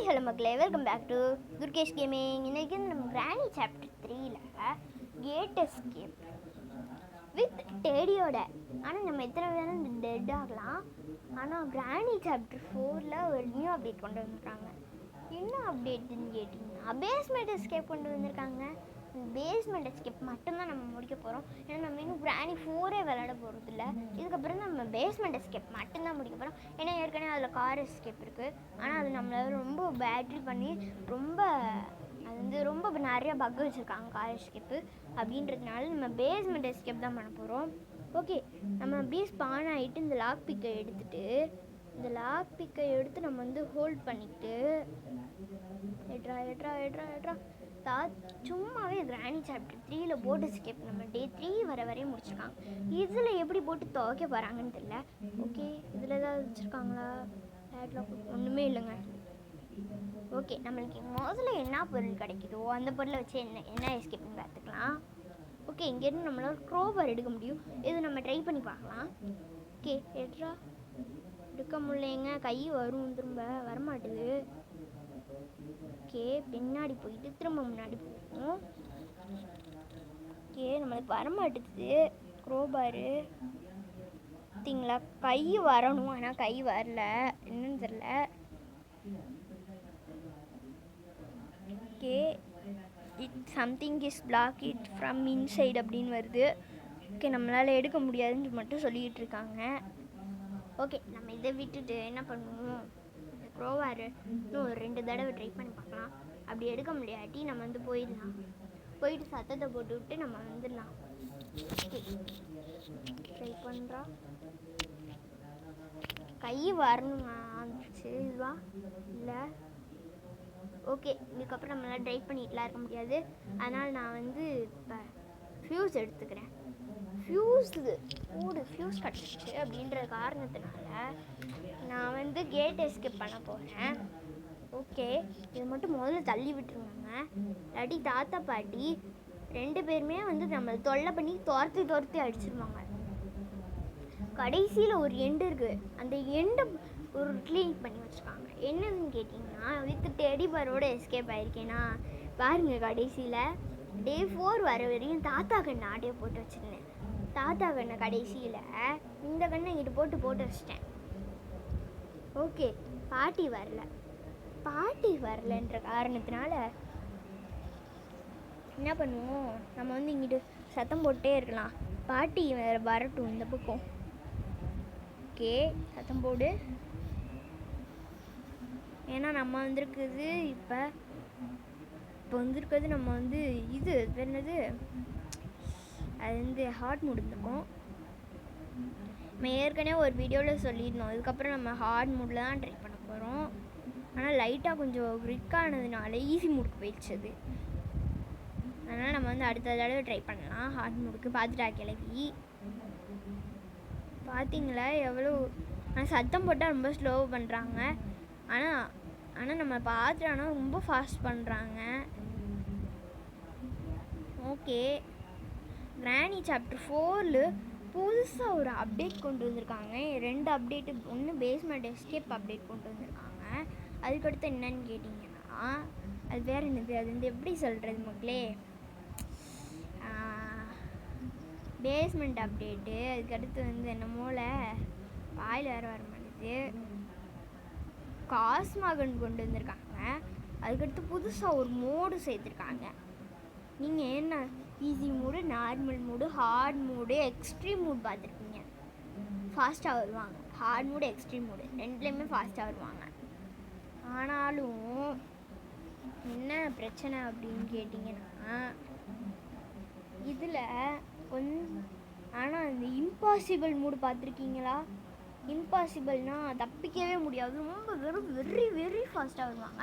Hello மக்களே, welcome back to Durgesh gaming. இன்றைக்கி நம்ம கிராணி சாப்டர் 3ல் கேட் எஸ்கேப் வித் டேடியோட. ஆனால் நம்ம எத்தனை வேணும் டெட் ஆகலாம். ஆனால் கிராணி சாப்டர் 4ல் ஒரு நியூ அப்டேட் கொண்டு வந்திருக்காங்க. என்ன அப்டேட்டுன்னு கேட்டிங்கன்னா, பேஸ்மெண்ட் எஸ்கேப் கொண்டு வந்திருக்காங்க. பேஸ்மெண்ட் எஸ்கேப் மட்டும்தான் நம்ம முடிக்க போகிறோம். ஏன்னா நம்ம இன்னும் கிராணி 4 விளையாட போகிறது இல்லை. இதுக்கப்புறம் நம்ம பேஸ்மெண்ட் எஸ்கேப் மட்டும்தான் முடிக்க போகிறோம். ஏன்னா ஏற்கனவே அதில் கார் எஸ்கேப் இருக்குது. ஆனால் அது நம்மளால் ரொம்ப பேட்ரி பண்ணி ரொம்ப நிறைய பக் வச்சுருக்காங்க கார் எஸ்கேப்பு. அப்படின்றதுனால நம்ம பேஸ்மெண்ட் எஸ்கேப் தான் பண்ண போகிறோம். ஓகே, நம்ம அப்படியே ஸ்பான் ஆகிட்டு இந்த லாக் பிக்கை எடுத்து நம்ம ஹோல்ட் பண்ணிக்கிட்டு எட்ரா சும்மாவே கிராணி சாப்டர் 3ல் போட் எஸ்கேப் நம்ம டே 3 வரையும் முடிச்சிருக்காங்க. இதில் எப்படி போட்டு துவைக்க போகிறாங்கன்னு தெரியல. ஓகே, இதில் ஏதாவது வச்சுருக்காங்களா? ஒன்றுமே இல்லைங்க. ஓகே, நம்மளுக்கு முதல்ல என்ன பொருள் கிடைக்குதோ அந்த பொருளை வச்சு என்ன எஸ்கேப்னு பார்த்துக்கலாம். ஓகே, இங்கேருந்து நம்மளால் க்ரோவர் எடுக்க முடியும். இது நம்ம ட்ரை பண்ணி பார்க்கலாம். ஓகே, எடுக்க முடியலைங்க. கை வரும், திரும்ப வரமாட்டுது. ஓகே, பின்னாடி போயிட்டு திரும்ப முன்னாடி போகும். ஓகே, நம்மளுக்கு வரமாட்டுது க்ரோபாரு. பார்த்தீங்களா, கை வரணும், ஆனால் கை வரல, என்னன்னு தெரில. Okay, something is block it from inside அப்படின்னு வருது. ஓகே, நம்மளால் எடுக்க முடியாதுன்னு மட்டும் சொல்லிகிட்டு இருக்காங்க. ஓகே, நம்ம இதை விட்டுட்டு என்ன பண்ணுவோம், க்ரோவாரு இன்னும் ஒரு 2 தடவை ட்ரை பண்ணி பார்க்கலாம். அப்படி எடுக்க முடியாட்டி நம்ம போயிட்டு சத்தத்தை போட்டு விட்டு நம்ம வந்துடலாம். ட்ரை பண்ணுறா, கை வரணுச்சு இதுவா இல்லை. ஓகே, இதுக்கப்புறம் நம்மளால் ட்ரை பண்ணிட்டுலாம் இருக்க முடியாது. அதனால் நான் இப்போ ஃப்யூஸ் எடுத்துக்கிறேன். ஃப்யூஸ் கிடச்சிச்சு அப்படின்ற காரணத்தினால நான் கேட் எஸ்கேப் பண்ண போகிறேன். ஓகே, இதை மட்டும் முதல்ல தள்ளி விட்டுருவாங்க. இல்லாட்டி தாத்தா பாட்டி 2 பேருமே நம்மளை தொல்லை பண்ணி துரத்தி அடிச்சிருவாங்க. கடைசியில் ஒரு எண்டு இருக்குது. அந்த எண்டை ஒரு க்ளீன் பண்ணி வச்சுருக்காங்க. என்னதுன்னு கேட்டிங்கன்னா, வித் டெடி பரோட எஸ்கேப் ஆகிருக்கேன்னா பாருங்கள். கடைசியில் டே 4 வர வரையும் தாத்தா கண்ணை ஆட்டையை போட்டு வச்சுருந்தேன். தாத்தா கண்ணை கடைசியில் இந்த கண்ணை இங்கிட்டு போட்டு வச்சிட்டேன். ஓகே, பாட்டி வரலன்ற காரணத்தினால என்ன பண்ணுவோம், நம்ம இங்கிட்டு சத்தம் போட்டே இருக்கலாம். பாட்டி வேறு வரட்டும் இந்த பக்கம். ஓகே, சத்தம் போடு. ஏன்னா நம்ம வந்திருக்குது இப்போ வந்திருக்கிறது நம்ம இது என்னது, அது ஹார்ட் மூட் இருந்திருக்கோம். நம்ம ஏற்கனவே ஒரு வீடியோவில் சொல்லியிருந்தோம். அதுக்கப்புறம் நம்ம ஹார்ட் மூடில் தான் ட்ரை பண்ண போகிறோம். ஆனால் லைட்டாக கொஞ்சம் க்ரிக்கானதுனால ஈஸி மூடுக்கு போயிடுச்சு. அதனால் நம்ம அடுத்த தடவை ட்ரை பண்ணலாம் ஹார்ட் மூடுக்கு. பார்த்துட்டா கிளவி, பார்த்தீங்களா எவ்வளோ. ஆனால் சத்தம் போட்டால் ரொம்ப ஸ்லோ பண்ணுறாங்க. ஆனால் நம்ம பார்த்துட்டோன்னா ரொம்ப ஃபாஸ்ட் பண்ணுறாங்க. ஓகே, கிராணி சாப்டர் 4ல் புதுசாக ஒரு அப்டேட் கொண்டு வந்திருக்காங்க. 2 அப்டேட்டு. ஒன்று பேஸ்மெண்ட் எஸ்கேப் அப்டேட் கொண்டு வந்திருக்காங்க. அதுக்கடுத்து என்னன்னு கேட்டிங்கன்னா, அது வேறு என்னது, அது எப்படி சொல்கிறது மக்களே, பேஸ்மெண்ட் அப்டேட்டு. அதுக்கடுத்து என்னமோல வாயில் வேறு வர மாட்டேது. காஸ்மாகன் கொண்டு வந்திருக்காங்க. அதுக்கடுத்து புதுசாக ஒரு மோடு சேர்த்துருக்காங்க. நீங்கள் என்ன ஈஸி மூடு, நார்மல் மூடு, ஹார்ட் மூடு, எக்ஸ்ட்ரீம் மூட் பார்த்துருக்கீங்க. ஃபாஸ்ட்டாக வருவாங்க. ஹார்ட் மூடு, எக்ஸ்ட்ரீம் மூடு 2லேயுமே ஃபாஸ்ட்டாக வருவாங்க. ஆனாலும் என்ன பிரச்சனை அப்படின்னு கேட்டிங்கன்னா, இதில் ஆனால் இந்த இம்பாசிபிள் மூடு பார்த்துருக்கீங்களா? இம்பாசிபிள்னால் தப்பிக்கவே முடியாது. ரொம்ப வெரி வெரி ஃபாஸ்ட்டாக வருவாங்க.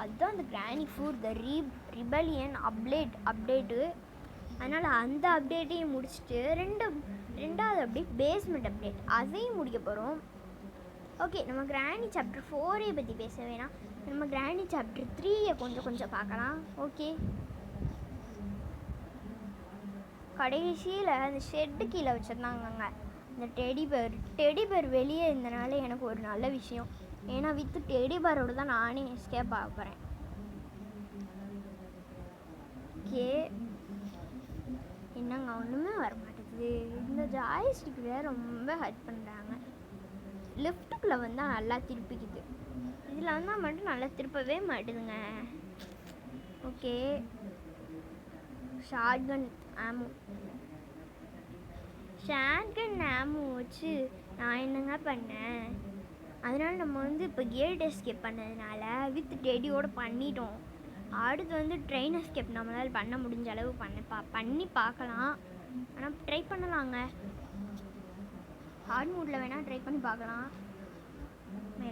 அதுதான் அந்த கிராணி 4 த ரிபலியன் அப்டேட்டு. அதனால் அந்த அப்டேட்டையும் முடிச்சுட்டு ரெண்டாவது அப்டேட் பேஸ்மெண்ட் அப்டேட், அதையும் முடிக்க போகிறோம். ஓகே, நம்ம கிராணி சாப்டர் 4 பற்றி பேச வேணாம். நம்ம கிராணி சாப்டர் 3 கொஞ்சம் பார்க்கலாம். ஓகே, கடைசியில் அந்த ஷெட்டு கீழே வச்சுருந்தாங்க. இந்த டெடி பேர் வெளியே இருந்தனால எனக்கு ஒரு நல்ல விஷயம். ஏன்னா வித்து டெடி பாரோட தான் நானே எஸ்கேப் ஆக போகிறேன். ஓகே என்னங்க ஒன்றுமே வர மாட்டேங்குது. இந்த ஜாய்ஸ்டிக் வேறு ரொம்ப ஹர்ட் பண்ணுறாங்க. லெஃப்ட்டுக்குள்ளே வந்தால் நல்லா திருப்பிக்குது, இதில் வந்தால் மட்டும் நல்லா திருப்பவே மாட்டுதுங்க. ஓகே ஷாட்கன் ஆமோ வச்சு நான் என்னங்க பண்ணேன். அதனால் நம்ம வந்து இப்போ கேட் எஸ்கேப் பண்ணதுனால வித் டெடியோடு பண்ணிட்டோம். அடுத்து வந்து ட்ரெயின் எஸ்கேப் நம்மளால் பண்ண முடிஞ்ச அளவு பண்ணி பார்க்கலாம். ஆனால் ட்ரை பண்ணலாங்க, ஹார்ட் மூடில் வேணால் ட்ரை பண்ணி பார்க்கலாம்.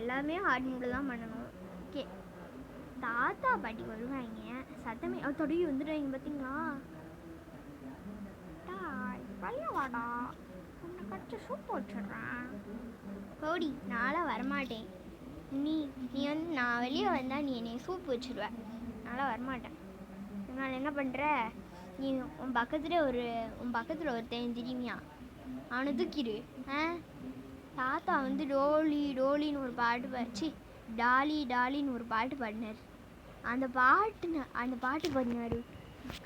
எல்லாமே ஹார்ட் மூடில் தான் பண்ணணும். ஓகே தாத்தா பாட்டி வருவாங்க, சத்தமே தொடையும் வந்துடுவாங்க பார்த்தீங்களா. பையா வாடா, உன்னை கடிச்சு சூப் வச்சிடுறேன். கோடி நான்லாம் வரமாட்டேன். நீ வந்து நான் வெளியே வந்தால் நீ என்னை சூப் வச்சுடுவ, நான்லாம் வரமாட்டேன். அதனால் என்ன பண்ணுற, நீ உன் பக்கத்தில் ஒருத்தன் திடீமியா அவனை தூக்கிடு. தாத்தா வந்து டோலி டோலின்னு ஒரு பாட்டு பாடிச்சு, டாலி டாலின்னு ஒரு பாட்டு பாடினார். அந்த பாட்டு பாடினார்.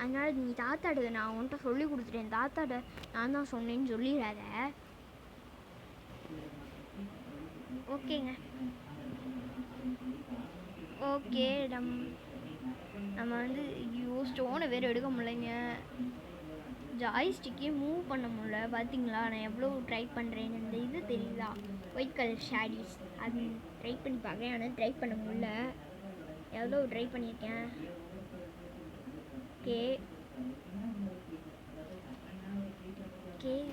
அதனால் நீ தாத்தாட நான் உன்கிட்ட சொல்லி கொடுத்துட்டேன், தாத்தாட நான் தான் சொன்னேன்னு சொல்லிடாத. ஓகேங்க ஓகே நம்ம வந்து ஸ்டோனை வேறு எடுக்க முடியலைங்க. ஜாய்ஸ்டிக்கே மூவ் பண்ண முடியல பார்த்தீங்களா. நான் எவ்வளோ ட்ரை பண்ணுறேன்னு இந்த இது தெரியுதா, ஒயிட் கலர் ஷேடிஸ் அது ட்ரை பண்ணி பார்க்குறேன். ஆனால் ட்ரை பண்ண முடியல, எவ்வளோ ட்ரை பண்ணியிருக்கேன். ஓகே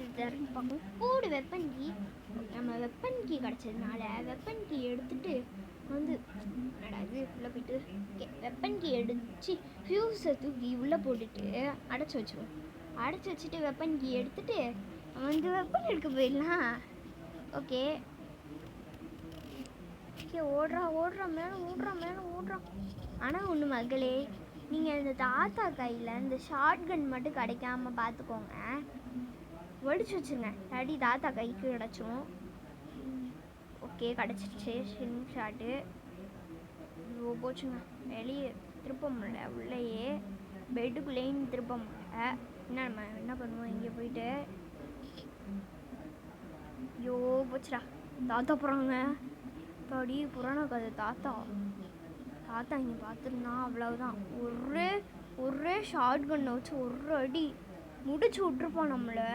இதுன்னு பார்ப்போம். கூடு வெப்பன் கீ, நம்ம வெப்பன் கீ கிடச்சதுனால வெப்பன் கீ எடுத்துகிட்டு வந்து இது உள்ளே போயிட்டு ஓகே வெப்பன் கீ எடுத்து ஃபியூஸை தூக்கி உள்ளே போட்டுட்டு அடைச்சி வச்சுருவோம். அடைச்சி வச்சுட்டு வெப்பன் கீ எடுத்துகிட்டு வந்து வெப்பன் எடுக்க போயிடலாம். ஓகே ஓகே ஓடுறான் மேலே ஓடுறான். ஆனால் ஒன்று மகளே, நீங்கள் இந்த தாத்தா கையில் இந்த ஷார்ட் கன் மட்டும் கிடைக்காம பார்த்துக்கோங்க, ஒடிச்சு வச்சுருங்க, இல்லாட்டி தாத்தா கைக்கு கிடச்சிரும். ஓகே கிடச்சிருச்சு ஷின் ஷாட்டு. போச்சுங்க, வெளியே திருப்ப முடியல, உள்ளேயே பெட்டுக்குள்ளேயும் திருப்ப முடியல. நம்ம என்ன பண்ணுவோம், இங்கே போயிட்டு ஐயோ போச்சுடா, தாத்தா போகிறாங்க. தாடி புராண கதை தாத்தா இங்கே பார்த்துருந்தா அவ்வளவுதான், ஒரே ஷார்ட் கன்னை வச்சு ஒரு அடி முடிச்சு விட்ருப்போம் நம்மளை.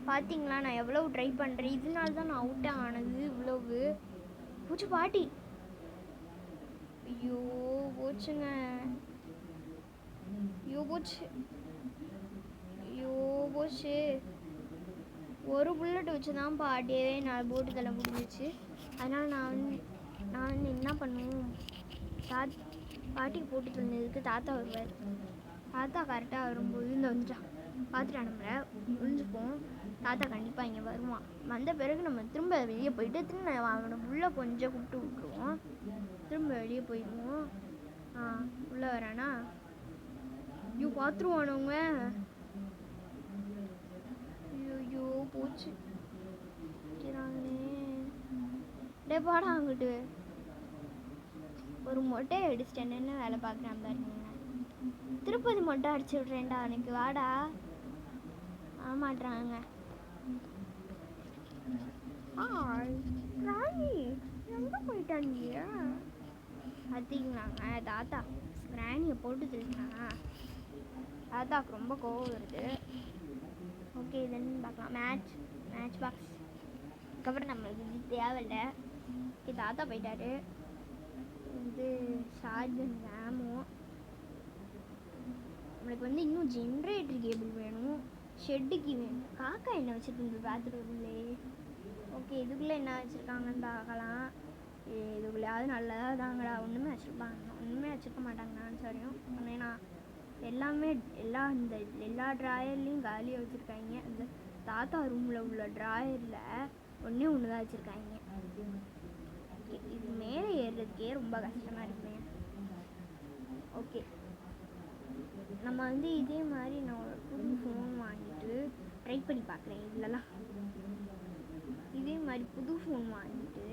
பார்த்தீங்களா நான் எவ்வளோ ட்ரை பண்ணுறேன், இதனால தான் நான் அவுட்டே ஆனது. இவ்வளவு போச்சு பாட்டி. ஐயோ போச்சுங்க, போச்சு. ஒரு புல்லட் வச்சு தான் பாட்டியே 4 போட்டு தலை முடிஞ்சிச்சு. அதனால் நான் என்ன பண்ணுவோம், பாட்டிக்கு போட்டு தந்ததுக்கு தாத்தா வருவார். தாத்தா கரெக்டாக வரும்போது இந்த வந்துட்டான், பார்த்துட்டா நம்மளை முடிஞ்சுப்போம். தாத்தா கண்டிப்பாக இங்கே வருவான். வந்த பிறகு நம்ம திரும்ப வெளியே போயிட்டு திரும்ப அவனை உள்ளே கொஞ்சம் கூப்பிட்டு விட்டுருவோம். திரும்ப வெளியே போயிடுவோம். உள்ளே வரானா ஐயோ பார்த்துருவானவங்க. ஐயோ போச்சு பாடா. அங்கிட்டு ஒரு மொட்டையை அடிச்சிட்டேன், என்ன வேலை பார்க்குறான் பாருங்க. திருப்பதி மொட்டை அடிச்சு விட்றேன்டா அவனுக்கு, வாடா. ஆமாட்றாங்க. ராணி எங்கே போயிட்டாங்க பார்த்தீங்களாங்க. தாத்தா ராணியை போட்டு தெரிஞ்சாங்க. தாத்தாவுக்கு ரொம்ப கோவம் வருது. ஓகே இதுன்னு பார்க்கலாம். மேட்ச் பாக்ஸ் அதுக்கப்புறம் நம்மளுக்கு இது தேவையில்லை. ஓகே தாத்தா போயிட்டாரு. இது ஷார்ஜன் ஆமோ. நம்மளுக்கு வந்து இன்னும் ஜென்ரேட்டர் கேபிள் வேணும், ஷெட்டுக்கு வேணும். காக்கா என்ன வச்சுருக்கு பார்த்துட்டு. ஓகே இதுக்குள்ளே என்ன வச்சுருக்காங்கன்னு பார்க்கலாம். இதுக்குள்ளேயாவது நல்லதாக தாங்கடா. ஒன்றுமே வச்சுருக்க மாட்டாங்கன்னு சொல்லியும். ஏன்னா எல்லா ட்ராயர்லேயும் காலியாக வச்சுருக்காங்க. அந்த தாத்தா ரூமில் உள்ள ட்ராயரில் ஒன்று தான் வச்சுருக்காங்க. இது மேலே ஏறுறதுக்கே ரொம்ப கஷ்டமாக இருக்குங்க. ஓகே நம்ம வந்து இதே மாதிரி நான் ஒரு புது ஃபோன் வாங்கிட்டு ட்ரை பண்ணி பார்க்குறேன். இதெல்லாம் இதே மாதிரி புது ஃபோன் வாங்கிட்டு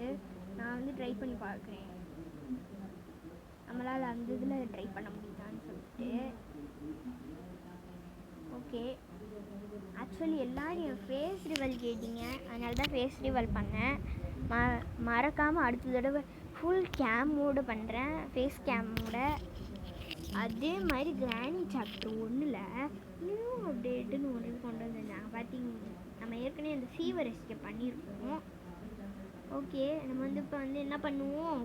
நான் வந்து ட்ரை பண்ணி பார்க்குறேன், நம்மளால் அந்த இதில் ட்ரை பண்ண முடியுதான்னு சொல்லிட்டு. ஓகே, ஆக்சுவலி எல்லோரும் என் ஃபேஸ் ரிவல் கேட்டிங்க, அதனால தான் ஃபேஸ் ரிவல் பண்ணேன். மறக்காமல் அடுத்த தடவை ஃபுல் கேமோடு பண்ணுறேன், ஃபேஸ் கேமோட. அதே மாதிரி கிராணி சாப்டர் 1ல் நியூ அப்டேட்டுன்னு ஒரு கொண்டு வந்திருந்தாங்க பார்த்தீங்கன்னா, நம்ம ஏற்கனவே அந்த ஃபீவர் எஸ்கேப் பண்ணியிருக்கோம். ஓகே, நம்ம வந்து இப்போ வந்து என்ன பண்ணுவோம்,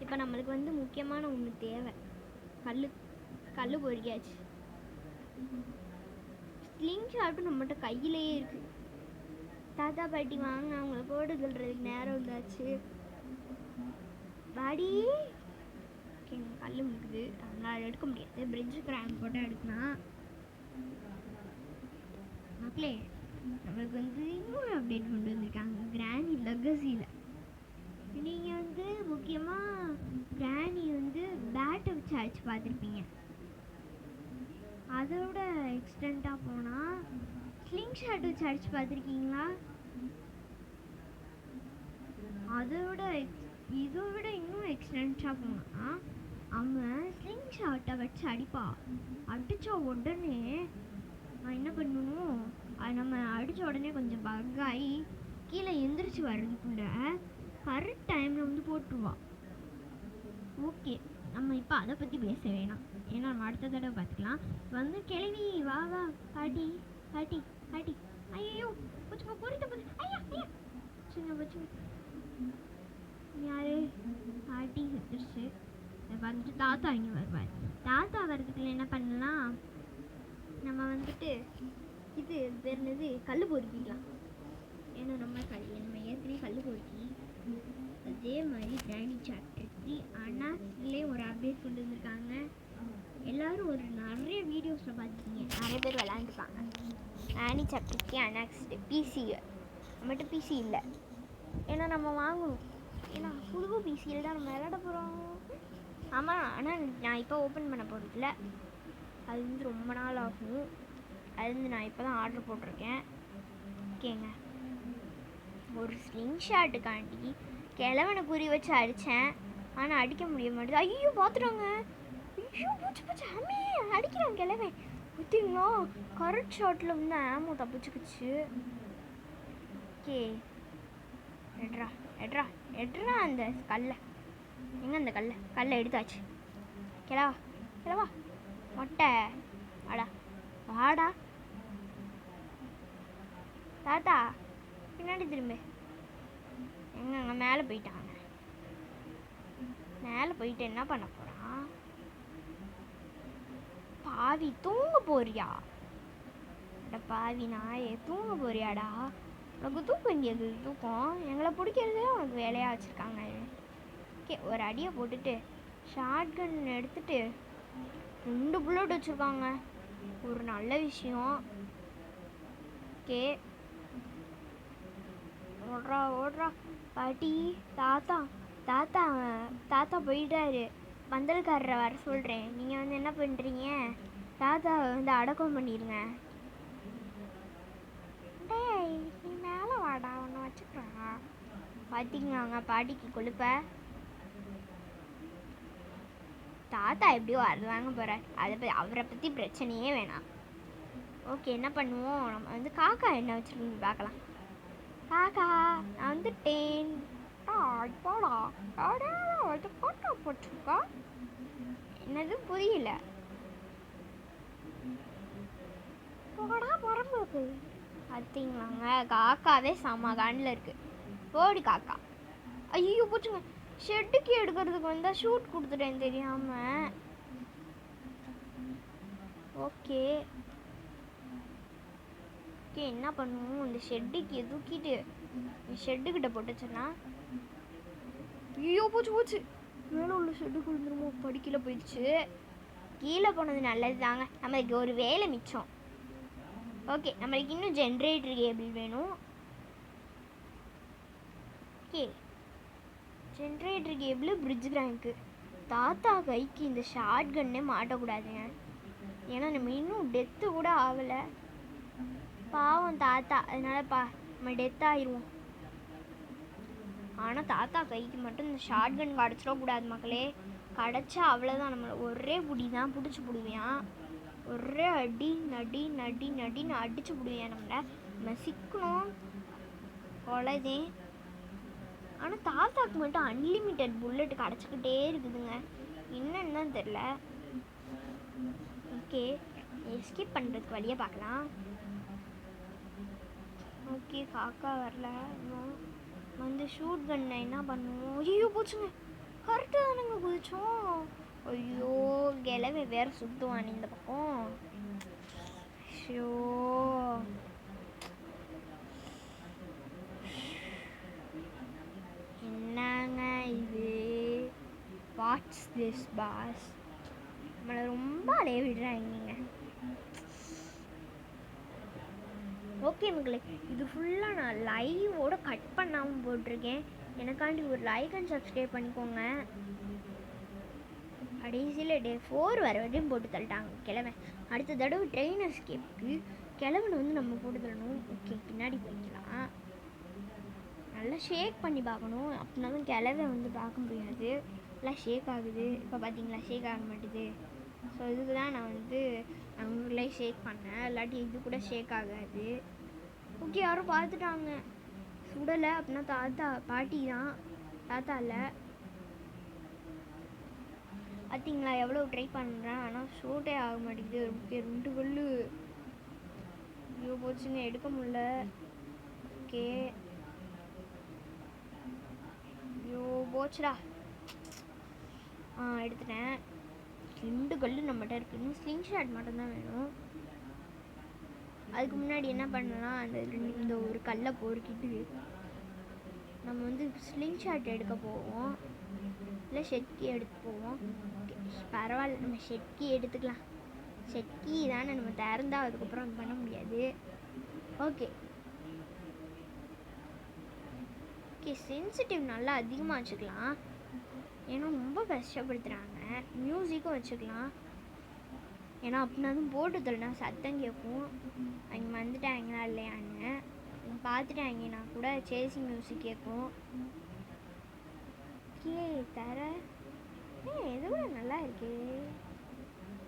இப்போ நம்மளுக்கு வந்து முக்கியமான ஒன்று தேவை, கல் பொறிக்காச்சு. ஸ்லிங் ஷாட்டும் நம்மகிட்ட கையிலேயே இருக்குது. தாத்தா பாட்டி வாங்க, அவங்கள போட்டு சொல்கிறதுக்கு நேரம் வந்தாச்சு. பாடி ஓகே, கல் முக்குது, அதனால் எடுக்க முடியாது. பிரிட்ஜ் கிராம் போட்டு எடுக்கலாம். மக்களே, நம்மளுக்கு வந்து இன்னொரு அப்டேட் கொண்டு வந்திருக்காங்க கிராணி லெகசியில். நீங்கள் வந்து முக்கியமாக கிராணி வந்து பேட்டை வச்சு அடிச்சு பார்த்துருப்பீங்க. அதோட எக்ஸ்டெண்ட்டாக போனால் ஸ்லிங் ஷாட் வச்சு அடிச்சு பார்த்துருக்கீங்களா? இதோட இன்னும் எக்ஸ்டென்ஸாக போனால் அவன் ஸ்லிங் ஷாட்டை வச்சு அடிப்பா. அடித்த உடனே என்ன பண்ணணும், நம்ம அடித்த உடனே கொஞ்சம் பக்காகி கீழே எந்திரிச்சு வர்றதுக்குள்ள கரெக்ட் டைமில் வந்து போட்டுருவான். ஓகே, நம்ம இப்போ அதை பற்றி பேச வேணாம், ஏன்னா நம்ம அடுத்த தடவை பார்த்துக்கலாம். வந்து கிளவி வா வா பாட்டி பாட்டி பாட்டி. ஐயோ போச்சுப்பா, பொறித்த போச்சு. ஐயா ஐயா சின்ன போச்சு. யாரு பாட்டி செத்துருச்சு. வந்துட்டு தாத்தா இங்கே வருவார். தாத்தா வர்றதுக்குள்ள என்ன பண்ணலாம், நம்ம வந்துட்டு இது பேர் என்னது, கல் பொறுக்கிக்கலாம். ஏன்னா நம்ம ஏற்கனவே கல் பொறுக்கி. அதே மாதிரி கிராணி சாப்டர் 3 அனாக்ஸ்லேயே ஒரு அப்டேட் கொண்டு வந்திருக்காங்க. எல்லோரும் ஒரு நிறைய வீடியோஸில் பார்த்துருக்கீங்க, நிறைய பேர் விளாண்டுருப்பாங்க. கிராணி சாப்டர் 3 அனாக்ஸ்டு பிசி. நம்மகிட்ட பிசி இல்லை, ஏன்னா நம்ம வாங்கணும். ஏன்னா புது பிசியில் தான் நம்ம விளையாட போகிறோம். ஆமாம், ஆனால் நான் இப்போ ஓப்பன் பண்ண போகிறதில்ல, அது வந்து ரொம்ப நாள் ஆகும். அது வந்து நான் இப்போ தான் ஆர்டர் போட்டிருக்கேன். ஓகேங்க, ஒரு ஸ்லிங் ஷாட்டுக்காண்டி கிழவனை குறி வச்சு அடித்தேன், ஆனால் அடிக்க முடிய மாட்டேது. ஐயோ பார்த்துட்டாங்க, ஐயோ பூச்சி பூச்சி அம்மே அடிக்கிறான் கிழவன். பார்த்தீங்களா, கரெக்ட் ஷாட்டில் வந்து ஆமோ தப்பிச்சுக்குச்சு. ஓகே, எட்ரா எட்ரா எட்ரா அந்த கல்லை, எங்கே அந்த கல்லை எடுத்தாச்சு. கிளவா கிளவா மொட்டை வாடா வாடா. தாத்தா பின்னாடி திரும்ப. எங்க மேலே போயிட்டாங்க, மேலே போயிட்டு என்ன பண்ண போகிறான் பாவி. தூங்க போறியா பாவி நாயே, தூங்க போறியாடா? உனக்கு தூக்கம் இங்கே தூக்கம், எங்களை பிடிக்கிறதே உனக்கு வேலையாக வச்சுருக்காங்க. ஓகே, ஒரு அடியை போட்டுட்டு ஷார்ட் கன் எடுத்துட்டு 2 புல்லட் வச்சுருக்காங்க, ஒரு நல்ல விஷயம். ஓகே, ஓடுறா ஓடுறா பாட்டி. தாத்தா தாத்தா தாத்தா போயிட்டாரு, பந்தல்காரரை வர சொல்கிறேன். நீங்கள் வந்து என்ன பண்ணுறீங்க, தாத்தா வந்து அடக்கம் பண்ணிடுங்க. டேய் நீ மேலே வாடா, ஒன்று வச்சுக்கிறா. பார்த்தீங்களாங்க பாட்டிக்கு கொழுப்ப. தாத்தா எப்படியோ வருவாங்க போகிறார், அவரை பற்றி பிரச்சனையே வேணாம். ஓகே, என்ன பண்ணுவோம், நம்ம வந்து காக்கா என்ன வச்சுருக்கீங்க பார்க்கலாம். காக்கா நான் வந்துட்டேன். போடா காக்கா போட்டிருக்கா, என்னது புரியல. போடா பரம்புக்கு. பார்த்தீங்களாங்க, காக்காவே செம கண்ணில் இருக்குது. போடி காக்கா. ஐயோ போச்சுங்க, ஷெட்டுக்கு எடுக்கிறதுக்கு வந்தால் ஷூட் கொடுத்துட்டேன் தெரியாமல். ஓகே ஓகே, என்ன பண்ணுவோம், இந்த ஷெட்டுக்கு தூக்கிட்டு ஷெட்டுக்கிட்ட போட்டுச்சுன்னா. ஐயோ போச்சு போச்சு, மேலே உள்ள ஷெட்டுக்கு விழுந்துருமோ, படிக்கல போயிடுச்சு. கீழே போனது நல்லது தாங்க, நம்மளுக்கு ஒரு வேலை மிச்சம். ஓகே, நம்மளுக்கு இன்னும் ஜென்ரேட்டர் கேபிள் வேணும். ஓகே, ஜென்ரேட்டர் கேபிள், பிரிட்ஜ் கிராங்க்கு. தாத்தா கைக்கு இந்த ஷார்ட் கன்னே மாட்டக்கூடாதுங்க, ஏன்னா நம்ம இன்னும் டெத்து கூட ஆகலை. பாவம் தாத்தா, அதனால நம்ம டெத் ஆயிடுவோம். ஆனால் தாத்தா கைக்கு மட்டும் இந்த ஷார்ட் கன் கிடச்சிடக்கூடாது மக்களே. கிடச்சா அவ்வளோதான், நம்மளை ஒரே புடி தான் பிடிச்சி பிடுவேன். ஒரே அடி நடி நடி நடின்னு அடித்து பிடுவேன். நம்ம சிக்கணும் கொலைதே. ஆனால் தாத்தாக்கு மட்டும் அன்லிமிட்டெட் புல்லட் கிடச்சிக்கிட்டே இருக்குதுங்க, என்னன்னு தான் தெரில. ஓகே, எஸ்கேப் பண்ணுறதுக்கு வழியை பார்க்கலாம். ஓகே, காக்கா வரல இன்னும். வந்து ஷூட் கன்னை என்ன பண்ணுவோம்? ஐயோ போச்சுங்க, கரெக்டாக தானேங்க குதிச்சோம். ஐயோ கிளவை வேற சுற்றுவான் இந்த பக்கம். ஷோ என்னங்க இது? What's this boss? நம்மளை ரொம்ப அலைய விடுறாங்க. ஓகே மக்களே, இது ஃபுல்லாக நான் லைவோட கட் பண்ணாமல் போட்டிருக்கேன். எனக்காண்டி ஒரு லைக் அண்ட் சப்ஸ்கிரைப் பண்ணிக்கோங்க. கடைசியில் டே 4 வர வரையும் போட்டு தள்ளிட்டாங்க கிழவன். அடுத்த தடவை ட்ரெயின் எஸ்கேப்புக்கு கிழவனை வந்து நம்ம போட்டு தள்ளணும். ஓகே, பின்னாடி போய்க்கலாம். நல்லா ஷேக் பண்ணி பார்க்கணும், அப்படின்னா தான் கிழவன் வந்து பார்க்க முடியாது. எல்லாம் ஷேக் ஆகுது, இப்போ பார்த்தீங்களா ஷேக் ஆக மாட்டேது. ஸோ இதுக்கு தான் நான் வந்து அவங்களே ஷேக் பண்ணேன், இல்லாட்டி இது கூட ஷேக் ஆகாது. ஓகே, யாரும் பார்த்துட்டாங்க. சுடலை அப்படின்னா தாத்தா பாட்டி தான், தாத்தா இல்லை. பார்த்தீங்களா எவ்வளோ ட்ரை பண்ணுறேன், ஆனால் ஷூட்டே ஆக மாட்டேங்குது. ஓகே, 2 கல்லு. ஐயோ போச்சுங்க, எடுக்க முடில. ஓகே, ஐயோ போச்சுடா. எடுத்துட்டேன். 2 கல்லு நம்மகிட்ட இருக்குன்னு. ஸ்லிங் ஷாட் மட்டும்தான் வேணும். அதுக்கு முன்னாடி என்ன பண்ணலாம், இந்த ஒரு கல்லை பொறுக்கிட்டு நம்ம வந்து ஸ்லிங் ஷாட் எடுக்க போவோம், இல்லை ஷெட்கி எடுத்து போவோம். பரவாயில்ல, நம்ம ஷெட்கி எடுத்துக்கலாம். ஷெட்கி தானே நம்ம திறந்தா அதுக்கப்புறம் பண்ண முடியாது. ஓகே ஓகே, சென்சிட்டிவ் நல்லா அதிகமாக வச்சுக்கலாம், ஏன்னா ரொம்ப கஷ்டப்படுத்துகிறாங்க. மியூசிக்கும் வச்சுக்கலாம், ஏன்னா அப்படின்னாலும் போட்டு தரனா சத்தம் கேட்கும். அவங்க வந்துட்டாங்களா இல்லையான்னு பார்த்துட்டாங்கன்னா கூட சேசிங் மியூசிக் கேட்கும். ஓகே தர இது கூட நல்லா இருக்கு.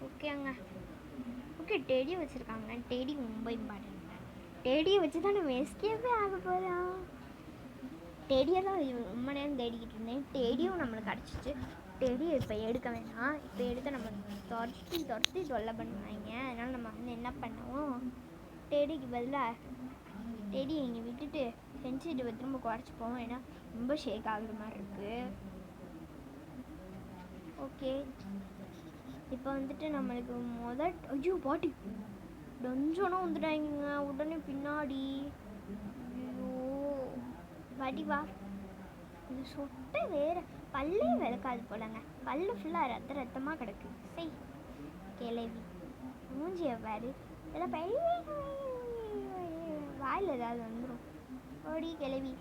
ஓகேங்க, ஓகே டெடி வச்சுருக்காங்க. டெடி ரொம்ப இம்பார்ட்டன்ட். டெடியை வச்சு தான் நம்ம எஸ்கேப்பே ஆக போகிறோம். டெடியை தான் ரொம்ப நேரம் தேடிக்கிட்டு இருந்தேன். டெடியும் நம்மளுக்கு கிடச்சிச்சு. டெடியை இப்போ எடுக்க வேணாம், இப்போ எடுத்து நம்ம துரத்தி தொல்லை பண்ணுவாங்க. அதனால் நம்ம வந்து என்ன பண்ணுவோம், டெடிக்கு பதிலாக டெடியை இங்கே விட்டுட்டு சென்சிட்டிவை திரும்ப குறைச்சி போவோம், ஏன்னா ரொம்ப ஷேக் ஆகுற மாதிரி இருக்குது. ஓகே, இப்போ வந்துட்டு நம்மளுக்கு ஐயோ பாட்டி டொஞ்சோனா வந்துட்டாங்க உடனே பின்னாடி. ஐயோ பாட்டி வா, இது சொட்டை வேறு பல்லே விளக்காது போலங்க, பல்லு ஃபுல்லாக ரத்தமாக கிடக்கு. சரி கிளவி மூஞ்சியை பாரு, இதெல்லாம் வாயில் ஏதாவது வந்துடும். ஓடி கிளவி.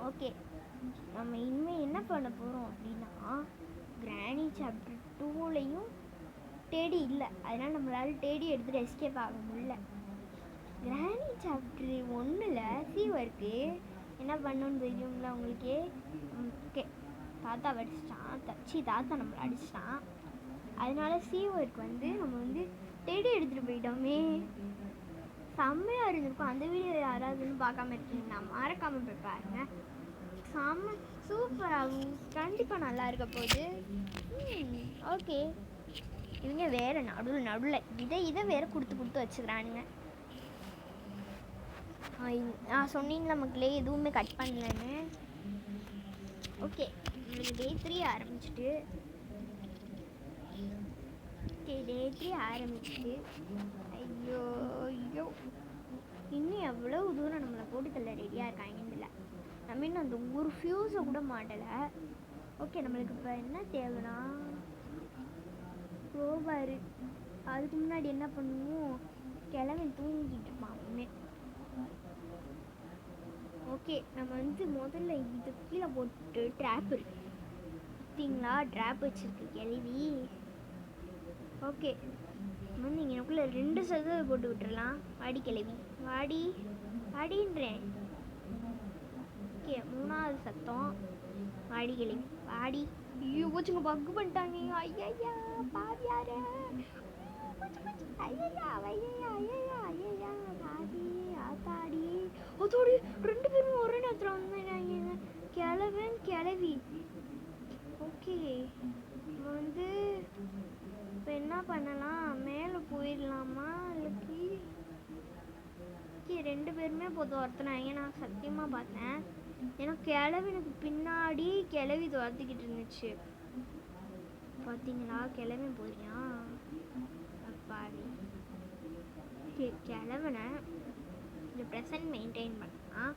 ஓகே, நம்ம இனிமேல் என்ன பண்ண போகிறோம் அப்படின்னா, கிராணி சாப்டர் 2லையும் டேடி இல்லை, அதனால் நம்மளால் டேடி எடுத்துகிட்டு எஸ்கேப் ஆக முடியல. கிராணி சாப்டர் 1ல் சீவருக்கு என்ன பண்ணணும்னு தெரியுங்களா உங்களுக்கு? ஓகே, தாத்தா அடிச்சிட்டான், தாத்தா நம்மளை அடிச்சிட்டான். அதனால சீவருக்கு வந்து நம்ம வந்து டேடி எடுத்துகிட்டு போயிட்டோமே, செம்மையாக இருந்திருக்கும். அந்த வீடியோ யாராவதுன்னு பார்க்காம இருக்கீங்கன்னா மறக்காமல் போய் பாருங்கள், செம்ம சூப்பராகும், கண்டிப்பாக நல்லா இருக்க போகுது. ஓகே, இவங்க வேறு நடுவில் இதை வேறு கொடுத்து வச்சுக்கிறானுங்க. நான் சொன்னீங்களா மக்களே எதுவுமே கட் பண்ணலன்னு. ஓகே, நம்மளுக்கு டே 3 ஆரம்பிச்சிட்டு. ஓகே, டே 3 ஆரம்பிச்சிட்டு. ஐயோ ஐயோ, இன்னும் எவ்வளோ தூரம் நம்மளை போட்டு தள்ள ரெடியாக இருக்காங்கன்னு இல்லை. நம்ம இன்னும் அந்த ஒரு ஃபியூஸை கூட மாட்டலை. ஓகே, நம்மளுக்கு இப்போ என்ன தேவைன்னா ரோபாரு. அதுக்கு முன்னாடி என்ன பண்ணுவோம், கிழமை தூங்கிக்கிட்டு இருப்பான் அவனுமே. ஓகே, நம்ம வந்து முதல்ல இது கீழே போட்டு ட்ராப் இருக்கு பார்த்தீங்களா, ட்ராப் வச்சுருக்கு கிளவி. ஓகே, வந்து இங்கே எனக்குள்ளே 2 சதவீதம் போட்டு விட்டுறலாம். வாடி கிளவி வாடின்றேன். ஓகே 3வது சத்தம் வாடி கிளவி வாடி. ஐயோ போச்சுங்க பக்கு பண்ணிட்டாங்க. ஐயா பாவியாரு ஐயா ஐயா ஐயா ஐயா பாவி ஆத்தாடி அதோடி 2 பேரும் ஒரே நேரத்தில் வந்தாங்க கிழவன் கிளவி. ஓகே வந்து இப்போ என்ன பண்ணலாம், மேலே போயிடலாமா இல்லைக்கு 2 பேருமே பொது ஒருத்தனாங்க. நான் சத்தியமாக பார்த்தேன். ஏன்னா கிழவினுக்கு பின்னாடி கிளவி துரத்திக்கிட்டு இருந்துச்சு. பார்த்தீங்களா கிழவி போயிடான் அப்பாடி. கிழவனை இந்த ப்ரெசன்ட் மெயின்டைன் பண்ணலாம்,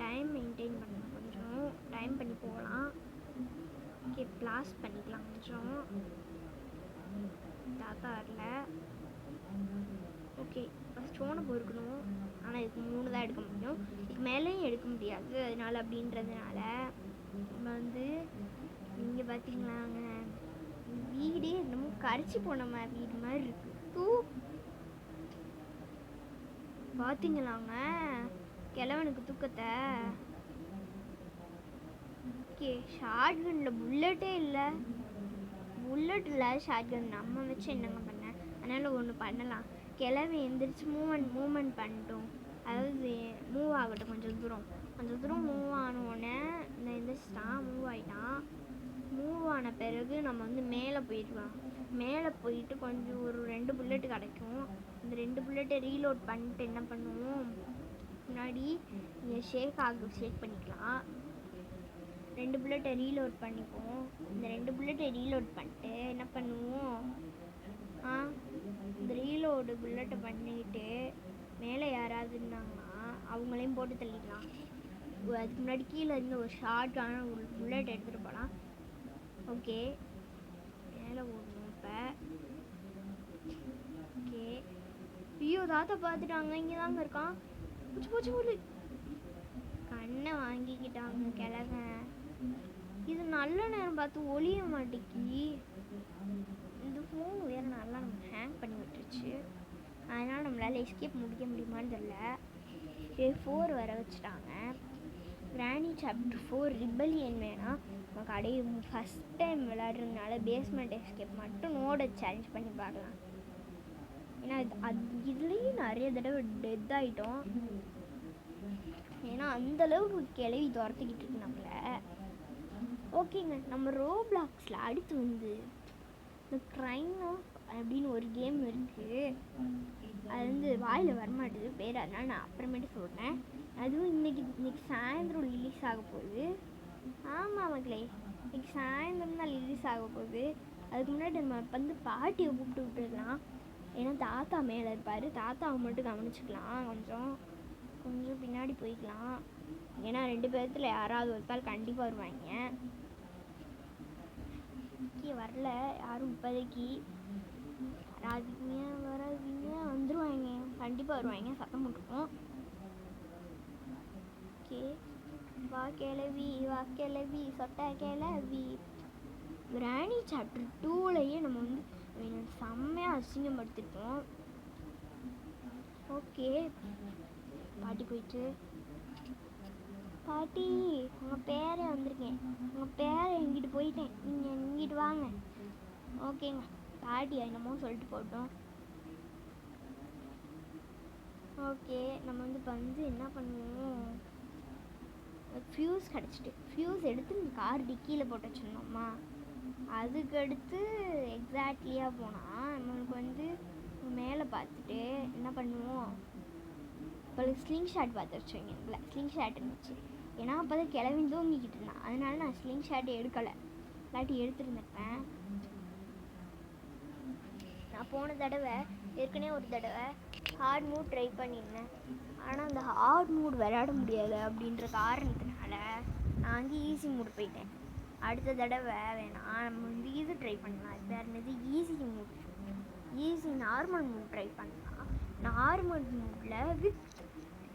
டைம் மெயின்டைன் பண்ணலாம், கொஞ்சம் டைம் பண்ணி போகலாம். ஓகே ப்ளாஸ் பண்ணிக்கலாம் கொஞ்சம். தாத்தா வரல. ஓகே ஸ்டோனை பொறுக்கணும். ஆனால் இதுக்கு 3 தான் எடுக்க முடியும், இதுக்கு மேலேயும் எடுக்க முடியாது. அதனால அப்படின்றதுனால நம்ம வந்து இங்கே பார்த்தீங்களாங்க வீடே என்னமோ கரைச்சி போன வீடு மாதிரி இருக்கு. பார்த்தீங்களாங்க கிழவனுக்கு தூக்கத்தை. ஓகே ஷார்ட் கன்னில் புல்லட்டே இல்லை, புல்லட் இல்லை ஷார்ட் கன். நம்ம வச்சு என்னங்க பண்ண, அதனால் ஒன்று பண்ணலாம். கிழவி எந்திரிச்சு மூமெண்ட் பண்ணிட்டோம், அதாவது மூவ் ஆகட்டும் கொஞ்சம் தூரம் மூவ் ஆனோடனே இந்த எந்திரிச்சிட்டான், மூவ் ஆகிட்டான். மூவ் ஆன பிறகு நம்ம வந்து மேலே போயிடலாம். மேலே போயிட்டு கொஞ்சம் ஒரு 2 புல்லட்டு கிடைக்கும். இந்த 2 புல்லட்டை ரீலோட் பண்ணிட்டு என்ன பண்ணுவோம், முன்னாடி இங்கே ஷேக் பண்ணிக்கலாம். 2 புல்லட்டை ரீலோட் பண்ணிப்போம். இந்த 2 புல்லட்டை ரீலோட் பண்ணிட்டு என்ன பண்ணுவோம், இந்த ரீலோடு புல்லட்டை பண்ணிட்டு மேலே யாராவது இருந்தாங்கன்னா அவங்களையும் போட்டு தள்ளிடலாம். அதுக்கு முன்னாடி கீழே இருந்து ஒரு ஷார்ட்டான ஒரு புல்லட் எடுத்துகிட்டு போகலாம். ஓகே மேலே ஓடணும் இப்போ. ஓகே ஐயோ தாத்தா பார்த்துட்டாங்க, இங்கே தாங்க இருக்கான். போச்சு போச்சு கண்ணை வாங்கிக்கிட்டாங்க கிழவன். இது நல்ல நேரம் பார்த்து ஒளிய மாட்டேங்கி. இந்த ஃபோன் வேறு நல்லா நம்ம ஹேங் பண்ணி விட்டுருச்சு, அதனால் நம்மளால் எஸ்கேப் முடிக்க முடியுமான்னு தெரியல. 4 வர வச்சுட்டாங்க. கிராணி சாப்டர் 4 ரிபல்லியன் வேணாம். நம்ம கடையை ஃபஸ்ட் டைம் விளையாடுறதுனால பேஸ்மெண்ட் எஸ்கேப் மட்டும் நோட சேலஞ்ச் பண்ணி பார்க்கலாம். ஏன்னா இதுலேயும் நிறைய தடவை டெத் ஆகிட்டோம். ஏன்னா அந்தளவுக்கு கிளவி துரத்திக்கிட்டு இருக்கு நம்மளை. ஓகேங்க நம்ம ரோப்ளாக்ஸில் அடுத்து வந்து இந்த க்ரைம் அப்படின்னு ஒரு கேம் இருக்குது. அது வந்து வாயில் வரமாட்டுது பேர், அதனால் நான் அப்புறமேட்டு சொல்கிறேன். அதுவும் இன்னைக்கு சாயந்தரம் ரிலீஸ் ஆக போகுது. ஆமாம் மக்களே இன்னைக்கு சாயந்தரம் தான் ரிலீஸ் ஆக போகுது. அதுக்கு முன்னாடி நம்ம வந்து பாட்டியை கூப்பிட்டு விட்டுடலாம். ஏன்னா தாத்தா மேலே இருப்பார், தாத்தாவை மட்டும் கவனிச்சிக்கலாம். கொஞ்சம் பின்னாடி போய்க்கலாம். ஏன்னா 2 பேர்த்தில் யாராவது ஒருத்தால் கண்டிப்பாக வருவாங்க. வரல யாரும் இப்போதைக்கு. வராதிங்க வந்துடுவாங்க, கண்டிப்பாக வருவாங்க, சத்தம் போட்டுருக்கோம். ஓகே வா கிளவி சொட்ட கிளவி. கிராணி சாப்டர் 2லேயே நம்ம வந்து செம்மையாக அசிங்கப்படுத்திருக்கோம். ஓகே பாட்டி போயிட்டு, பாட்டி உங்கள் பேரை வந்திருக்கேன், உங்கள் பேரை எங்கிட்டு போயிட்டேன், நீங்கள் இங்கிட்டு வாங்க. ஓகேங்க பாட்டி என்னமோ சொல்லிட்டு போட்டோம். ஓகே நம்ம வந்து இப்போ வந்து என்ன பண்ணுவோம், ஃப்யூஸ் கிடச்சிட்டு ஃப்யூஸ் எடுத்து இந்த கார் டிக்கியில் போட்டு வச்சுருந்தோம்மா. அதுக்கடுத்து எக்ஸாக்ட்லியாக போனால் நம்மளுக்கு வந்து மேலே பார்த்துட்டு என்ன பண்ணுவோம், இப்போ ஸ்லிங் ஷாட் பார்த்து வச்சுருங்க. இல்லை ஸ்லிங் ஷாட் இருந்துச்சு, ஏன்னா அப்போ தான் கிளவி தூங்கிக்கிட்டு இருந்தான், அதனால நான் ஸ்லிங் ஷாட்டை எடுக்கலை, இல்லாட்டி எடுத்துருந்துருப்பேன். நான் போன தடவை ஏற்கனவே ஒரு தடவை ஹார்ட் மூட் ட்ரை பண்ணியிருந்தேன். ஆனால் அந்த ஹார்ட் மூட் விளையாட முடியாது அப்படின்ற காரணத்தினால நான் வந்து ஈஸி மூட் போயிட்டேன். அடுத்த தடவை வேணாம் நம்ம வந்து இது ட்ரை பண்ணலாம். அது வேறு என்னது ஈஸி நார்மல் மூட் ட்ரை பண்ணலாம். நார்மல் மூடில் வித்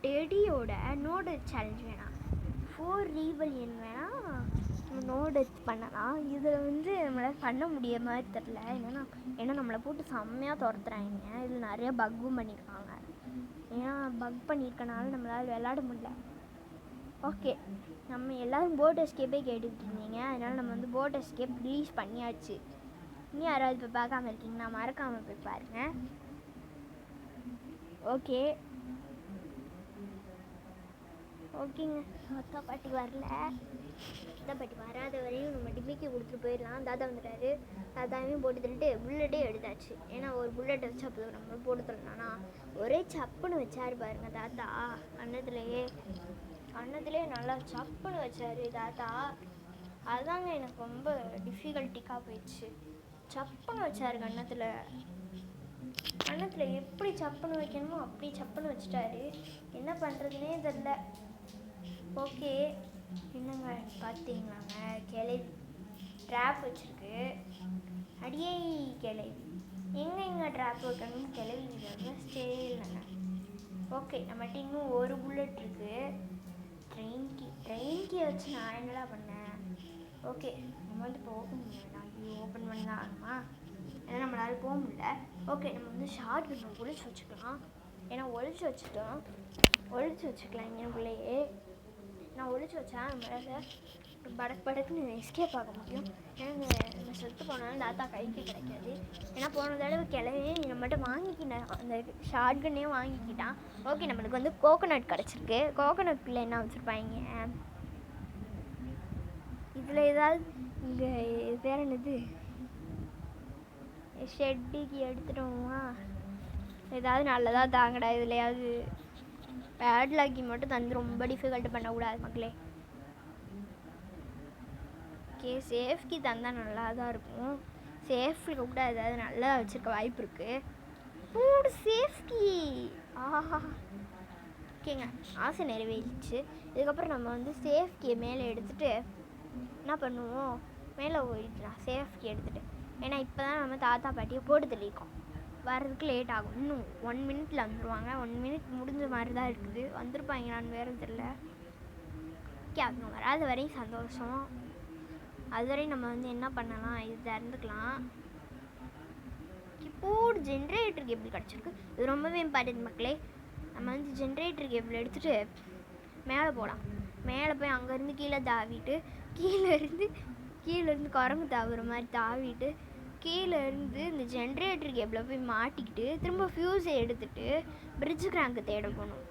டெடியோட நோடு சேலஞ்ச் வேணாம், 4 ரிபல்லியன் வேணால் நோடு பண்ணலாம். இதில் வந்து நம்மளால் பண்ண முடிய மாதிரி தெரில, ஏன்னா நம்மளை போட்டு செம்மையாக துரத்துறாங்க. இதில் நிறைய பக்கும் பண்ணியிருக்காங்க. ஏன்னா பக் பண்ணியிருக்கனால நம்மளால் விளையாட முடியல. ஓகே, நம்ம எல்லோரும் போட் எஸ்கேப்பே கேட்டுக்கிட்டு இருந்தீங்க. அதனால் நம்ம வந்து போட் எஸ்கேப் ரிலீஸ் பண்ணியாச்சு. இன்னும் யாராவது இப்போ பார்க்காம இருக்கீங்கன்னா மறக்காமல் போய் பாருங்கள். ஓகேங்க. தாத்தா பாட்டி வரல. தாத்தா பாட்டி வராத வரையும் நம்ம டிமிக்கி கொடுத்துட்டு போயிடலாம். தாத்தா வந்துட்டாரு. தாத்தாவையும் போட்டு தள்ளிட்டு புல்லட்டே எடுத்தாச்சு. ஏன்னா ஒரு புல்லட் வச்சு அப்போ நம்ம போட்டு தள்ளனா ஒரே சப்புன்னு வச்சாரு பாருங்க தாத்தா. அன்னத்துலேயே நல்லா சப்புன்னு வச்சாரு தாத்தா. அதுதாங்க எனக்கு ரொம்ப டிஃபிகல்ட்டிக்காக போயிடுச்சு. சப்புன்னு வச்சாரு கன்னத்தில் எப்படி சப்புன்னு வைக்கணுமோ அப்படி சப்புன்னு வச்சுட்டாரு. என்ன பண்ணுறதுனே தெரில. ஓகே, என்னங்க பார்த்தீங்களாங்க, கிளவி ட்ராப் வச்சுருக்கு. அடியே கிளவி, எங்கே ட்ராப் வைக்கணும்னு கிளவி ஸ்டேல்ங்க. ஓகே, நம்மகிட்ட இன்னும் ஒரு புல்லட் இருக்குது. ட்ரெயின் கீ வச்சு நான் என்னடா பண்ணேன். ஓகே, நம்ம வந்து இப்போ ஓப்பன் பண்ண ஆகுமா? ஏன்னா நம்மளால் போக முடியல. ஓகே, நம்ம வந்து ஷார்ட் கன் ஒழிச்சு வச்சுக்கலாம். ஏன்னா ஒழிச்சு வச்சுக்கலாம் இங்கேக்குள்ளேயே. நான் ஒழிச்சு வச்சா நம்மளால் படக்குன்னு எஸ்கேப் ஆக முடியும். ஏன்னா நம்ம செத்து போனாலும் தாத்தா கைக்கு கிடைக்காது. ஏன்னா போன தடவை கிளவே நம்மகிட்ட வாங்கிக்கிட்டேன், அந்த ஷார்ட் கன்னையும் வாங்கிக்கிட்டான். ஓகே, நம்மளுக்கு வந்து கோகோனட் கிடச்சிருக்கு. கோகோனட்குள்ளே என்ன வச்சுருப்பாங்க இதில் ஏதாவது இங்கே பேர் என்னது ஷெட்டுக்கு எடுத்துட்டோமா? ஏதாவது நல்லதாக தாங்கடா. இதுலையாவது பேட் லாக்கி மட்டும் தந்து ரொம்ப டிஃபிகல்ட் பண்ணக்கூடாது மக்களே. ஓகே, சேஃப்கி தந்தால் நல்லா தான் இருக்கும். சேஃப்கி கூட ஏதாவது நல்லா வச்சுருக்க வாய்ப்பு இருக்குது. சேஃப்கி ஆஹா. ஓகேங்க, ஆசை நிறைவேறிச்சு. இதுக்கப்புறம் நம்ம வந்து சேஃப்கியை மேலே எடுத்துகிட்டு என்ன பண்ணுவோம், மேலே போயிடலாம் சேஃப்கி எடுத்துகிட்டு. ஏன்னா இப்போ தான் நம்ம தாத்தா பாட்டியை போட்டு தள்ளியிருக்கோம். வர்றதுக்கு லேட் ஆகும். இன்னும் 1 மினிட்டில் வந்துடுவாங்க. 1 மினிட் முடிஞ்ச மாதிரி தான் இருக்குது. வந்திருப்பாங்களான்னு வேறு தெரியல. ஓகே, அவங்க வராத வரையும் சந்தோஷம். அதுவரையும் நம்ம வந்து என்ன பண்ணலாம், இது திறந்துக்கலாம். இப்போது ஜென்ரேட்டர் கேபிள் கிடச்சிருக்கு. இது ரொம்பவே இம்பார்ட்டன்ட் மக்களே. நம்ம வந்து ஜென்ரேட்டர் கேபிள் எடுத்துகிட்டு மேலே போகலாம். மேலே போய் அங்கேருந்து கீழே தாவிட்டு கீழேருந்து குரங்கு தாவுற மாதிரி தாவிட்டு கீழேருந்து இந்த ஜென்ரேட்டர் கேபிளில் போய் மாட்டிக்கிட்டு திரும்ப ஃபியூஸை எடுத்துகிட்டு பிரிட்ஜு கிராங்க்கு தேட போகணும்.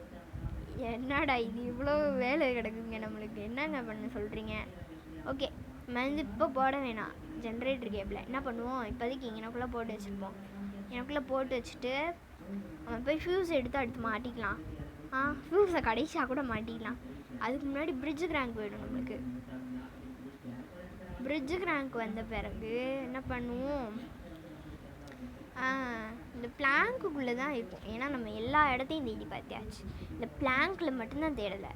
என்னடா இது இவ்வளோ வேலை கிடக்குங்க நம்மளுக்கு, என்னங்க பண்ண சொல்கிறீங்க? ஓகே, நம்ம வந்து இப்போ போட வேணாம் ஜென்ரேட்டர் கேபிளில். என்ன பண்ணுவோம், இப்போதைக்கு எனக்குள்ளே போட்டு வச்சுருப்போம். எனக்குள்ளே போட்டு வச்சுட்டு நம்ம போய் ஃபியூஸ் எடுத்து மாட்டிக்கலாம். ஃபியூஸை கடைசியாக கூட மாட்டிக்கலாம். அதுக்கு முன்னாடி பிரிட்ஜு கிராங்க் போயிடும் நம்மளுக்கு. பிரிட்ஜு கிராங்க் வந்த பிறகு என்ன பண்ணுவோம், இந்த பிளாங்க்குள்ளே தான் இருக்கும். ஏன்னா நம்ம எல்லா இடத்தையும் தேடி பார்த்தியாச்சு, இந்த பிளாங்க்கில் மட்டும்தான் தேடலை.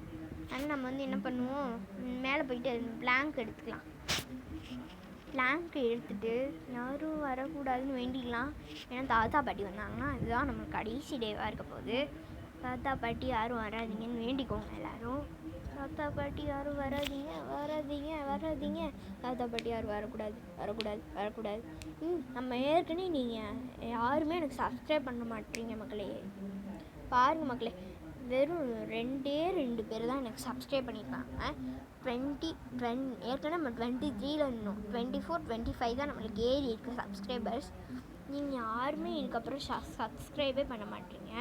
ஆனால் நம்ம வந்து என்ன பண்ணுவோம், மேலே போயிட்டு பிளாங்க் எடுத்துக்கலாம். பிளாங்க் எடுத்துகிட்டு யாரும் வரக்கூடாதுன்னு வேண்டிக்கலாம். ஏன்னா தாத்தா பாட்டி வந்தாங்கன்னா இதுதான் நம்மளுக்கு கடைசி டேவாக இருக்க போகுது. தாத்தா பாட்டி யாரும் வராதிங்கன்னு வேண்டிக்கோங்க எல்லோரும். தாத்தா பாட்டி யாரும் வராதிங்க. தாத்தா பாட்டி யாரும் வரக்கூடாது. நம்ம ஏற்கனவே நீங்கள் யாருமே எனக்கு சப்ஸ்கிரைப் பண்ண மாட்டீங்க மக்களே. பாருங்கள் மக்களே, வெறும் 2 பேர் தான் எனக்கு சப்ஸ்கிரைப் பண்ணியிருக்காங்க. ஏற்கனவே நம்ம 23ல் இருந்தோம். 24, 25 தான் நம்மளுக்கு ஏறி இருக்குது சப்ஸ்கிரைபர்ஸ். நீங்கள் யாருமே இதுக்கப்புறம் சப்ஸ்கிரைபே பண்ண மாட்டீங்க.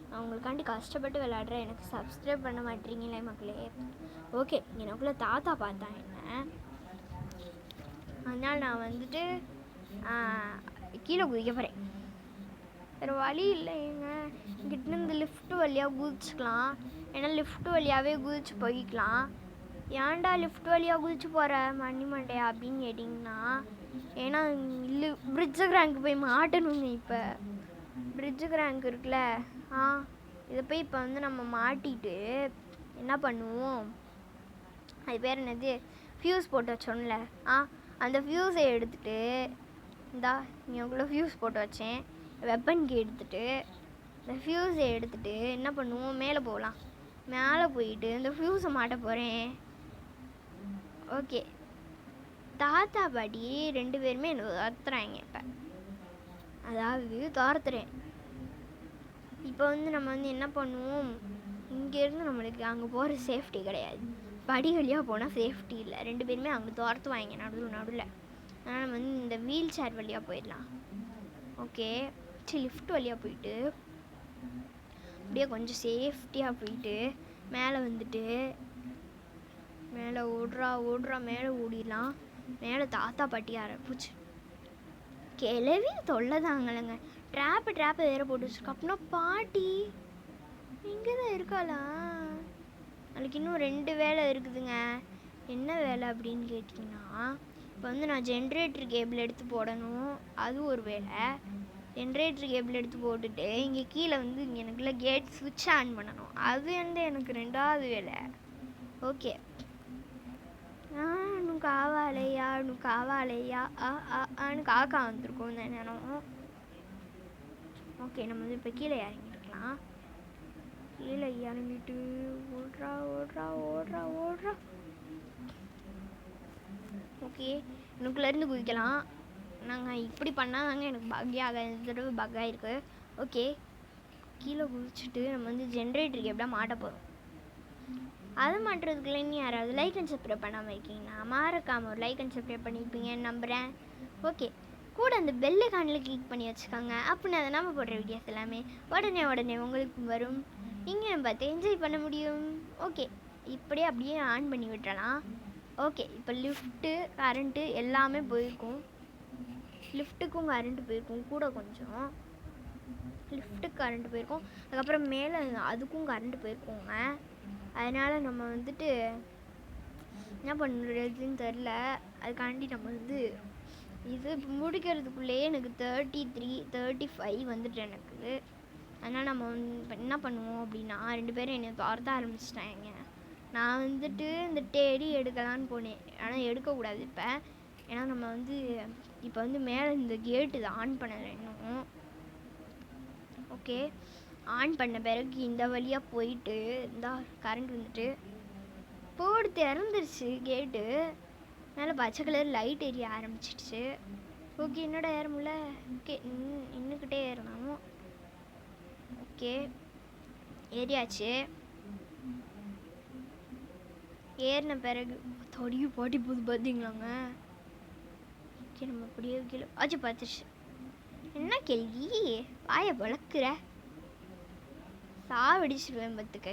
நான் உங்களுக்காண்டி கஷ்டப்பட்டு விளையாடுறேன், எனக்கு சப்ஸ்கிரைப் பண்ண மாட்டீங்களே மக்களே. ஓகே, எனக்குள்ளே தாத்தா பார்த்தான் என்ன, அதனால் நான் வந்துட்டு கீழே குதிக்க போகிறேன். வேறு வழி இல்லைங்க. இங்கிட்ட இந்த லிஃப்ட் வழியாக குதிச்சுக்கலாம். ஏன்னா லிஃப்ட் வழியாகவே குதிச்சு போய்க்கலாம். ஏன்டா லிஃப்ட் வழியாக குதிச்சு போகிற மண்டையா அப்படின்னு கேட்டிங்கன்னா, ஏன்னா பிரிட்ஜு கிராங்க் போய் மாட்டணுங்க. இப்போ பிரிட்ஜு கிராங்க் இருக்குல்ல, இதை போய் இப்போ வந்து நம்ம மாட்டிட்டு என்ன பண்ணுவோம், அது பேர் என்னது, ஃபியூஸ் போட்டு வச்சோம்ல, அந்த ஃபியூஸை எடுத்துகிட்டு இங்கேக்குள்ளே ஃபியூஸ் போட்டு வச்சேன். வெப்பனுக்கு எடுத்துகிட்டு இந்த ஃபியூஸை எடுத்துகிட்டு என்ன பண்ணுவோம், மேலே போகலாம். மேலே போயிட்டு இந்த ஃபியூஸை மாட்ட போகிறேன். ஓகே, தாத்தா பாட்டி 2 பேருமே என்ன துரத்துறாங்க. இப்போ துரத்துறேன். இப்போ வந்து நம்ம வந்து என்ன பண்ணுவோம், இங்கேருந்து நம்மளுக்கு அங்கே போகிற சேஃப்டி கிடையாது. படி வழியாக போனால் சேஃப்டி இல்லை, 2 பேருமே அங்கே துரத்துவாங்க நடுவில். அதனால் நம்ம வந்து இந்த வீல் சேர் வழியாக போயிடலாம். ஓகே, சரி லிஃப்ட் வழியாக போயிட்டு அப்படியே கொஞ்சம் சேஃப்டியாக போயிட்டு மேலே வந்துட்டு மேலே ஓடுறா மேலே ஓடிடலாம். மேலே தாத்தா பாட்டி ஆரம்பிச்சு கிளவி தொல்லை தாங்களேங்க. ட்ராப்பு வேற போட்டு வச்சுருக்கா. அப்படின்னா பாட்டி இங்கே தான் இருக்காளா? நாளைக்கு இன்னும் 2 வேலை இருக்குதுங்க. என்ன வேலை அப்படின்னு கேட்டிங்கன்னா, இப்போ வந்து நான் ஜென்ரேட்டர் கேபிள் எடுத்து போடணும், அது ஒரு வேலை. ஜென்ரேட்டர் கேபிள் எடுத்து போட்டுட்டு இங்கே கீழே வந்து இங்கே எனக்குள்ள கேட் சுவிட்ச் ஆன் பண்ணணும், அது வந்து எனக்கு 2வது வேலை. ஓகே, காவாலையா ஆன்னு காக்கா வந்திருக்கோம் இந்த நேரம். ஓகே, நம்ம வந்து இப்போ கீழே இறங்கிருக்கலாம். கீழே இறங்கிட்டு ஓடுறா. ஓகே, எனக்குள்ளேருந்து குதிக்கலாம். நாங்கள் இப்படி பண்ணால் தாங்க எனக்கு பக்கே ஆகாது. இந்த தடவை பக் ஆகிருக்கு. ஓகே, கீழே குதிச்சுட்டு நம்ம வந்து ஜென்ரேட்டருக்கு எப்படியா மாட்ட போகிறோம். அதை மாட்டுறதுக்குள்ள இன்னும் யாராவது லைக் அண்ட் சப்ஸ்கிரைப் பண்ணாமல் இருக்கீங்கன்னா மறக்காமல் ஒரு லைக் அண்ட் சப்ஸ்கிரைப் பண்ணியிருப்பீங்கன்னு நம்புகிறேன். ஓகே, கூட அந்த பெல்லை கானில் கிளிக் பண்ணி வச்சுக்கோங்க. அப்படின்னு அதை நம்ம போடுற வீடியோஸ் எல்லாமே உடனே உங்களுக்கு வரும். நீங்கள் நம்ம பார்த்து என்ஜாய் பண்ண முடியும். ஓகே, அப்படியே ஆன் பண்ணி விட்டுறலாம். ஓகே, இப்போ லிஃப்ட்டு கரண்ட்டு எல்லாமே போயிருக்கும். லிஃப்ட்டுக்கும் கரண்ட்டு போயிருக்கும் கூட கொஞ்சம். லிஃப்ட்டுக்கு கரண்ட்டு போயிருக்கும், அதுக்கப்புறம் மேலே அதுக்கும் கரண்ட்டு போயிருக்கோங்க. அதனால் நம்ம வந்துட்டு என்ன பண்ணுறதுன்னு தெரில. அதுக்காண்டி நம்ம வந்து இது முடிக்கிறதுக்குள்ளேயே எனக்கு 33 35 வந்துட்டு எனக்கு. அதனால் நம்ம வந்து இப்போ என்ன பண்ணுவோம் அப்படின்னா, 2 பேரும் என்னை துரத்த ஆரம்பிச்சிட்டாங்க. நான் வந்துட்டு இந்த டெடி எடுக்கலான்னு போனேன், ஆனால் எடுக்கக்கூடாது இப்போ. ஏன்னா நம்ம வந்து இப்போ வந்து மேலே இந்த கேட்டு இதை ஆன் பண்ணலை இன்னும். ஓகே, ஆன் பண்ண பிறகு இந்த வழியாக போயிட்டு இந்த கரண்ட் வந்துட்டு போடு திறந்துருச்சு கேட்டு. மேலே பச்சை கலர் லைட் எரிய ஆரம்பிச்சிடுச்சு. ஓகே, என்னோட ஏற முடியல. ஓகே, இன்னுக்கிட்டே ஏறணும். ஓகே, ஏறியாச்சு. ஏறின பிறகு தொடியும் போட்டி போது பார்த்தீங்களாங்க. ஓகே, நம்ம அப்படியே கீழே ஆச்சு பார்த்துச்சு. என்ன கேள்வி வாயை வளர்க்குற, சாவடிச்சிருவேன் பார்த்துக்க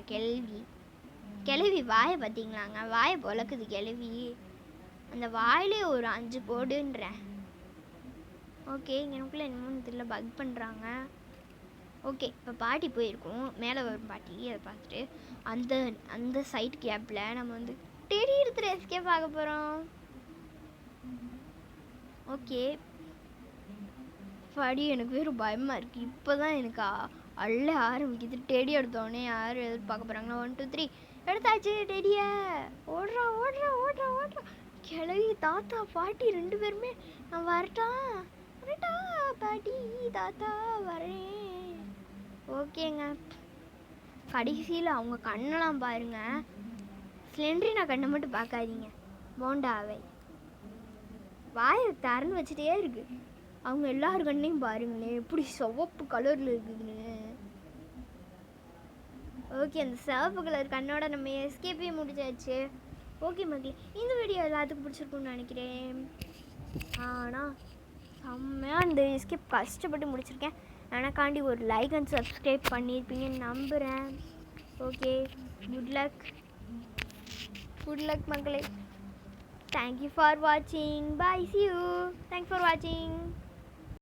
கிளவி வாயை பார்த்தீங்களாங்க, வாயை பொழக்குது கிளவி. அந்த வாயிலே ஒரு 5 போடுன்றேன். ஓகே, எனக்குள்ளே என்னமோன்னு தெரியல, பக் பண்ணுறாங்க. ஓகே, இப்போ பாட்டி போயிருக்கோம், மேலே வரும் பாட்டி. அதை பார்த்துட்டு அந்த சைட் கேப்பில் நம்ம வந்து டெடி எடுத்துகிற எஸ்கேப் ஆக போகிறோம். ஓகே, பாடி எனக்கு வேறு பயமாக இருக்குது. இப்போ தான் எனக்கு அள்ள ஆரம்பிக்குது. டெடி எடுத்தோடனே யார் எதிர்பார்க்க போகிறாங்களா? 1 2 3 எடுத்தாச்சு டெடியை. ஓடுறா கிளவி தாத்தா பாட்டி 2 பேருமே. நான் வரட்டா பாட்டி தாத்தா வரேன். ஓகேங்க, கடைசியில் அவங்க கண்ணெல்லாம் பாருங்க. ஸ்லெண்ட்ரினா கண்ணை மட்டும் பார்க்காதீங்க, போண்டாவை வாயை திறந்து வச்சுட்டே இருக்கு. அவங்க எல்லாரும் கண்ணையும் பாருங்களேன் எப்படி சிவப்பு கலரில் இருக்குதுன்னு. ஓகே, அந்த சிவப்பு கலர் கண்ணோட நம்ம எஸ்கேப்பே முடிச்சாச்சு. ஓகே மக்களே, இந்த வீடியோ எல்லாத்துக்கும் பிடிச்சிருக்குன்னு நினைக்கிறேன். ஆனால் செம்மையாக இந்த எஸ்கேப் கஷ்டப்பட்டு முடிச்சிருக்கேன். எனக்காண்டி ஒரு லைக் அண்ட் சப்ஸ்கிரைப் பண்ணியிருப்பீங்கன்னு நம்புகிறேன். ஓகே, குட் லக் மக்களே. Thank you for watching. Bye. See you. Thanks for watching.